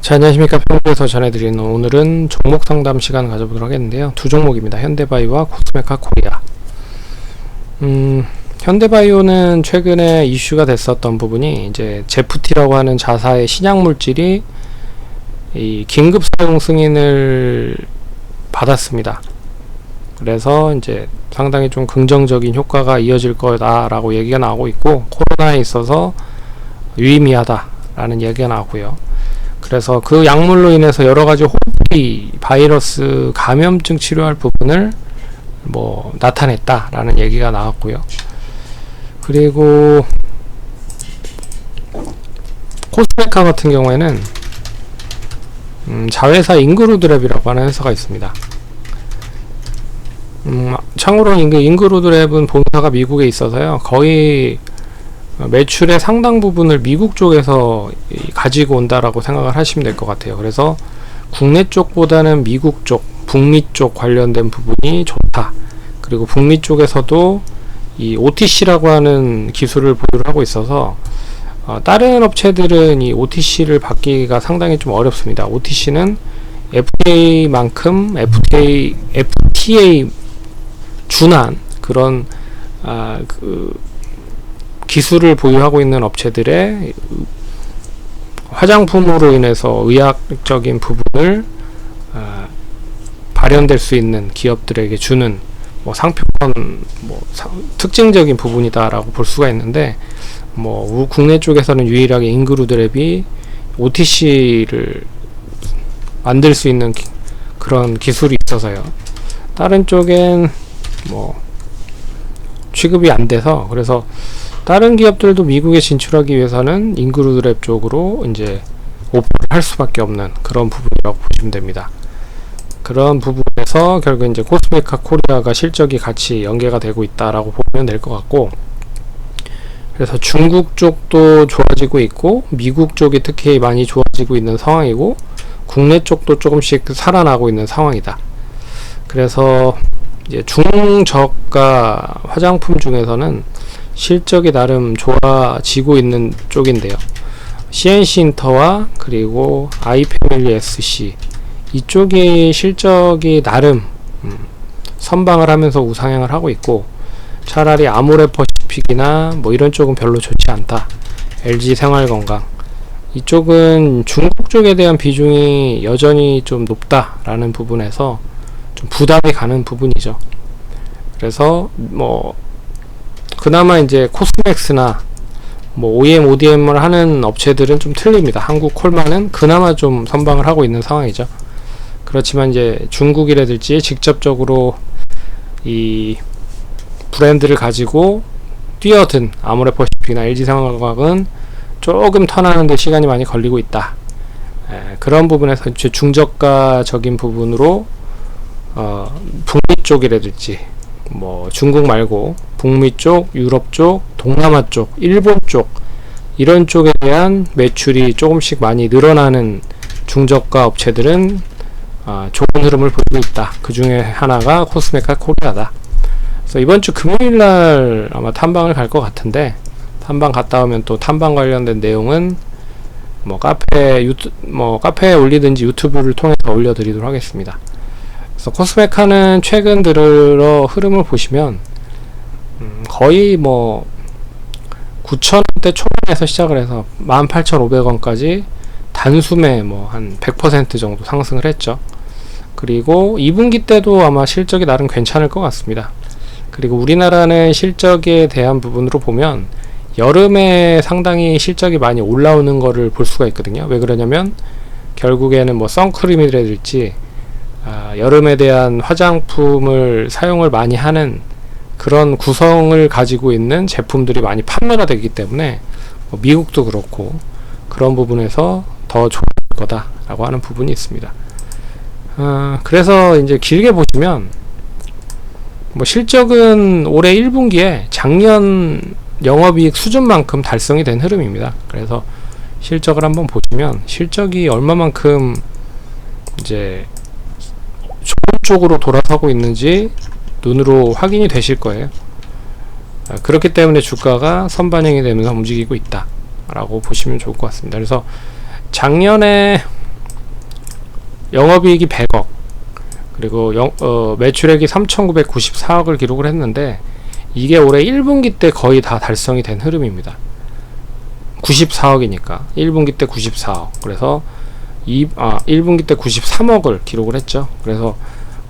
자, 안녕하십니까. 평소에서 전해드리는 오늘은 종목 상담 시간을 가져보도록 하겠는데요. 두 종목입니다. 현대바이오와 코스메카 코리아. 현대바이오는 최근에 이슈가 됐었던 부분이 이제 제프티라고 하는 자사의 신약 물질이 이 긴급 사용 승인을 받았습니다. 그래서 이제 상당히 좀 긍정적인 효과가 이어질 거다라고 얘기가 나오고 있고, 코로나에 있어서 유의미하다라는 얘기가 나오고요. 그래서 그 약물로 인해서 여러가지 호흡기 바이러스 감염증 치료할 부분을 나타냈다라는 얘기가 나왔고요. 그리고 코스메카 같은 경우에는 자회사 잉그루드랩이라고 하는 회사가 있습니다. 참고로 잉그루드랩은 본사가 미국에 있어서요, 거의 매출의 상당 부분을 미국 쪽에서 가지고 온다라고 생각을 하시면 될 것 같아요. 그래서 국내 쪽보다는 미국 쪽, 북미 쪽 관련된 부분이 좋다. 그리고 북미 쪽에서도 이 OTC라고 하는 기술을 보유를 하고 있어서 다른 업체들은 이 OTC를 받기가 상당히 좀 어렵습니다. OTC는 FDA만큼 FTA 준한 그런 기술을 보유하고 있는 업체들의 화장품으로 인해서 의학적인 부분을 발현될 수 있는 기업들에게 주는 상표권 특징적인 부분이다라고 볼 수가 있는데, 국내 쪽에서는 유일하게 잉그루드랩이 OTC를 만들 수 있는 그런 기술이 있어서요. 다른 쪽엔 취급이 안 돼서, 그래서 다른 기업들도 미국에 진출하기 위해서는 잉그루드랩 쪽으로 이제 오퍼를 할 수밖에 없는 그런 부분이라고 보시면 됩니다. 그런 부분에서 결국 이제 코스메카 코리아가 실적이 같이 연계가 되고 있다라고 보면 될 것 같고, 그래서 중국 쪽도 좋아지고 있고, 미국 쪽이 특히 많이 좋아지고 있는 상황이고, 국내 쪽도 조금씩 살아나고 있는 상황이다. 그래서 이제 중저가 화장품 중에서는 실적이 나름 좋아지고 있는 쪽인데요. CNC인터와 그리고 아이패밀리 SC 이쪽이 실적이 나름 선방을 하면서 우상향을 하고 있고, 차라리 아모레퍼시픽이나 이런 쪽은 별로 좋지 않다. LG생활건강 이쪽은 중국 쪽에 대한 비중이 여전히 좀 높다라는 부분에서 좀 부담이 가는 부분이죠. 그래서 그나마 이제 코스맥스나 OEM, ODM을 하는 업체들은 좀 틀립니다. 한국 콜마는 그나마 좀 선방을 하고 있는 상황이죠. 그렇지만 이제 중국이라든지 직접적으로 이 브랜드를 가지고 뛰어든 아모레퍼시픽이나 LG생활건강은 조금 턴하는데 시간이 많이 걸리고 있다. 그런 부분에서 중저가적인 부분으로 북미 쪽이라든지 중국 말고 북미 쪽, 유럽 쪽, 동남아 쪽, 일본 쪽 이런 쪽에 대한 매출이 조금씩 많이 늘어나는 중저가 업체들은 좋은 흐름을 보이고 있다. 그 중에 하나가 코스메카 코리아다. 그래서 이번 주 금요일날 아마 탐방을 갈 것 같은데, 탐방 갔다 오면 또 탐방 관련된 내용은 카페에 올리든지 유튜브를 통해서 올려드리도록 하겠습니다. 그래서 코스메카는 최근 들어 흐름을 보시면 거의 9,000원대 초반에서 시작을 해서 18,500원까지 단숨에 한 100% 정도 상승을 했죠. 그리고 2분기 때도 아마 실적이 나름 괜찮을 것 같습니다. 그리고 우리나라는 실적에 대한 부분으로 보면 여름에 상당히 실적이 많이 올라오는 거를 볼 수가 있거든요. 왜 그러냐면 결국에는 선크림이라든지 여름에 대한 화장품을 사용을 많이 하는 그런 구성을 가지고 있는 제품들이 많이 판매가 되기 때문에 미국도 그렇고 그런 부분에서 더 좋을 거다라고 하는 부분이 있습니다. 그래서 이제 길게 보시면 실적은 올해 1분기에 작년 영업이익 수준만큼 달성이 된 흐름입니다. 그래서 실적을 한번 보시면 실적이 얼마만큼 이제 좋은 쪽으로 돌아서고 있는지 눈으로 확인이 되실 거예요. 그렇기 때문에 주가가 선반영이 되면서 움직이고 있다 라고 보시면 좋을 것 같습니다. 그래서 작년에 영업이익이 100억, 그리고 매출액이 3,994억을 기록을 했는데, 이게 올해 1분기 때 거의 다 달성이 된 흐름입니다. 94억이니까 1분기 때 94억, 그래서 1분기 때 93억을 기록을 했죠. 그래서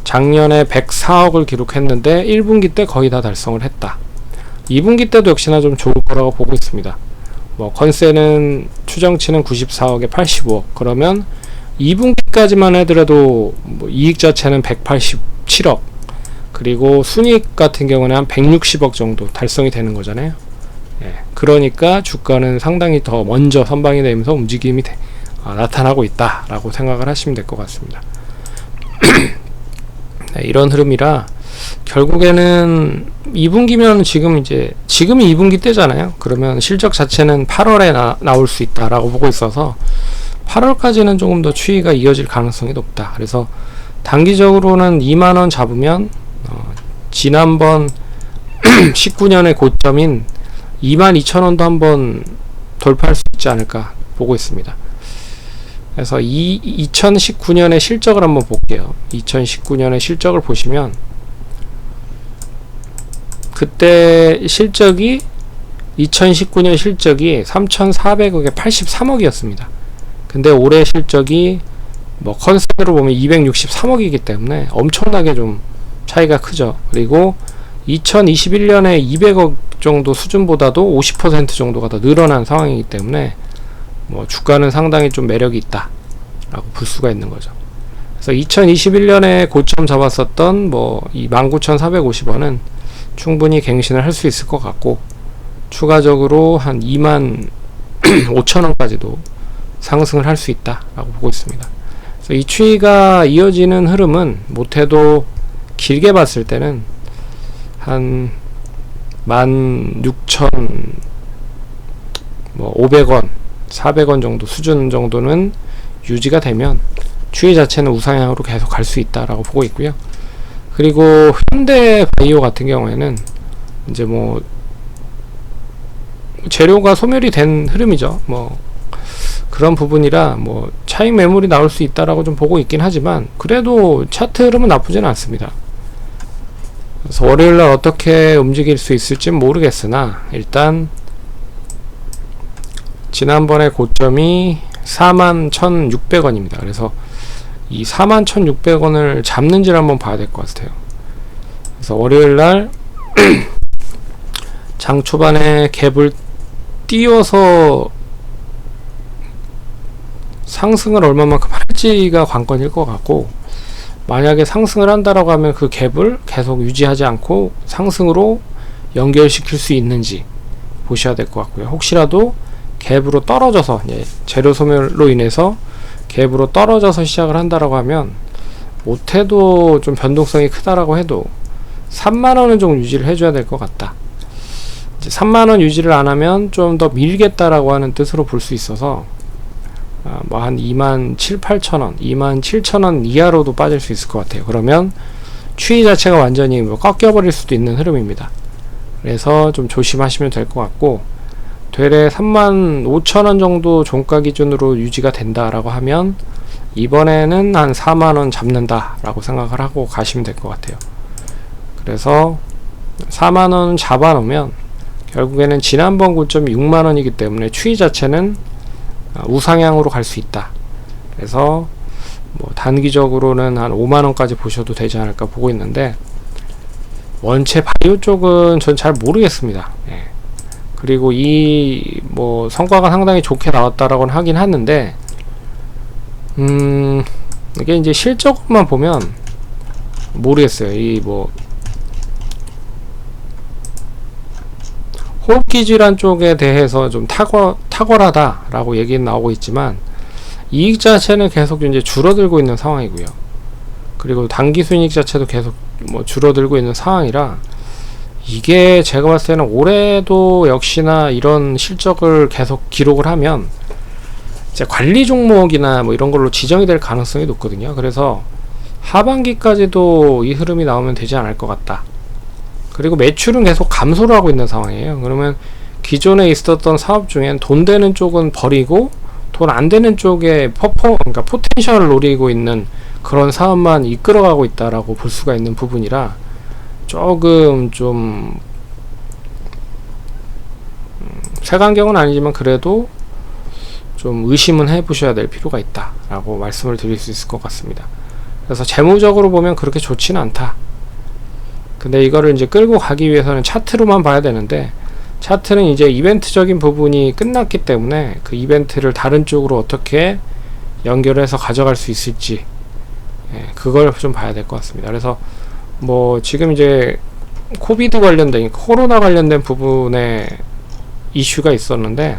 작년에 104억을 기록했는데 1분기 때 거의 다 달성을 했다. 2분기 때도 역시나 좀 좋을 거라고 보고 있습니다. 뭐 컨센은 추정치는 94억에 85억, 그러면 2분기까지만 하더라도 뭐 이익 자체는 187억, 그리고 순이익 같은 경우는 한 160억 정도 달성이 되는 거잖아요. 예, 그러니까 주가는 상당히 더 먼저 선방이 되면서 움직임이 나타나고 있다 라고 생각을 하시면 될 것 같습니다. 네, 이런 흐름이라 결국에는 2분기면 지금이 2분기 때잖아요. 그러면 실적 자체는 8월에 나올 수 있다 라고 보고 있어서 8월까지는 조금 더 추이가 이어질 가능성이 높다. 그래서 단기적으로는 2만원 잡으면 지난번 19년의 고점인 22,000원도 한번 돌파할 수 있지 않을까 보고 있습니다. 그래서 2019년의 실적을 한번 볼게요. 2019년의 실적을 보시면 그때 실적이 2019년 실적이 3,400억에 83억이었습니다. 근데 올해 실적이 뭐 컨셉으로 보면 263억이기 때문에 엄청나게 좀 차이가 크죠. 그리고 2021년에 200억 정도 수준보다도 50% 정도가 더 늘어난 상황이기 때문에 뭐 주가는 상당히 좀 매력이 있다 라고 볼 수가 있는 거죠. 그래서 2021년에 고점 잡았었던 뭐 이 19,450원은 충분히 갱신을 할 수 있을 것 같고, 추가적으로 한 25,000원까지도 상승을 할 수 있다 라고 보고 있습니다. 그래서 이 추이가 이어지는 흐름은 못해도 길게 봤을 때는 한 16,500원 400원 정도 수준 정도는 유지가 되면 추이 자체는 우상향으로 계속 갈 수 있다라고 보고 있고요. 그리고 현대바이오 같은 경우에는 이제 뭐 재료가 소멸이 된 흐름이죠. 뭐 그런 부분이라 뭐 차익 매물이 나올 수 있다라고 좀 보고 있긴 하지만, 그래도 차트 흐름은 나쁘지는 않습니다. 그래서 월요일날 어떻게 움직일 수 있을지는 모르겠으나, 일단 지난번에 고점이 41,600원입니다. 그래서 이 41,600원을 잡는지를 한번 봐야 될 것 같아요. 그래서 월요일날 장 초반에 갭을 띄워서 상승을 얼마만큼 할지가 관건일 것 같고, 만약에 상승을 한다라고 하면 그 갭을 계속 유지하지 않고 상승으로 연결시킬 수 있는지 보셔야 될 것 같고요. 혹시라도 갭으로 떨어져서, 재료 소멸로 인해서 갭으로 떨어져서 시작을 한다라고 하면, 못해도 좀 변동성이 크다라고 해도 3만원은 좀 유지를 해줘야 될 것 같다. 이제 3만원 유지를 안 하면 좀 더 밀겠다라고 하는 뜻으로 볼 수 있어서, 뭐 한 27,800원, 27,000원 이하로도 빠질 수 있을 것 같아요. 그러면 추이 자체가 완전히 뭐 꺾여버릴 수도 있는 흐름입니다. 그래서 좀 조심하시면 될 것 같고, 되레 35,000원 정도 종가 기준으로 유지가 된다라고 하면 이번에는 한 4만원 잡는다라고 생각을 하고 가시면 될 것 같아요. 그래서 4만원 잡아놓으면 결국에는 지난번 고점이 6만원이기 때문에 추이 자체는 우상향으로 갈 수 있다. 그래서 뭐 단기적으로는 한 5만원까지 보셔도 되지 않을까 보고 있는데, 원체 바이오 쪽은 전 잘 모르겠습니다. 그리고 이 뭐 성과가 상당히 좋게 나왔다라고는 하긴 하는데, 이게 이제 실적만 보면 모르겠어요. 이 뭐 호흡기 질환 쪽에 대해서 좀 탁월하다라고 얘기는 나오고 있지만, 이익 자체는 계속 이제 줄어들고 있는 상황이고요. 그리고 단기 순이익 자체도 계속 뭐 줄어들고 있는 상황이라, 이게 제가 봤을 때는 올해도 역시나 이런 실적을 계속 기록을 하면 이제 관리 종목이나 뭐 이런 걸로 지정이 될 가능성이 높거든요. 그래서 하반기까지도 이 흐름이 나오면 되지 않을 것 같다. 그리고 매출은 계속 감소를 하고 있는 상황이에요. 그러면 기존에 있었던 사업 중엔 돈 되는 쪽은 버리고 돈 안 되는 쪽에 그러니까 포텐셜을 노리고 있는 그런 사업만 이끌어가고 있다라고 볼 수가 있는 부분이라 조금 좀 색안경은 아니지만 그래도 좀 의심은 해보셔야 될 필요가 있다라고 말씀을 드릴 수 있을 것 같습니다. 그래서 재무적으로 보면 그렇게 좋지는 않다. 근데 이거를 이제 끌고 가기 위해서는 차트로만 봐야 되는데, 차트는 이제 이벤트적인 부분이 끝났기 때문에 그 이벤트를 다른 쪽으로 어떻게 연결해서 가져갈 수 있을지, 그걸 좀 봐야 될 것 같습니다. 그래서 뭐 지금 이제 코비드 관련된, 코로나 관련된 부분에 이슈가 있었는데,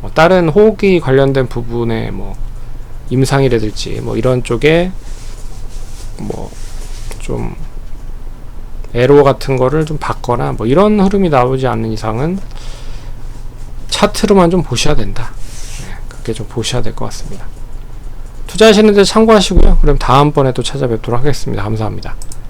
뭐 다른 호기 관련된 부분에 뭐 임상이라든지 뭐 이런 쪽에 뭐 좀 에러 같은 거를 좀 받거나 뭐 이런 흐름이 나오지 않는 이상은 차트로만 좀 보셔야 된다. 그렇게 좀 보셔야 될 것 같습니다. 투자하시는 데 참고하시고요. 그럼 다음번에 또 찾아뵙도록 하겠습니다. 감사합니다.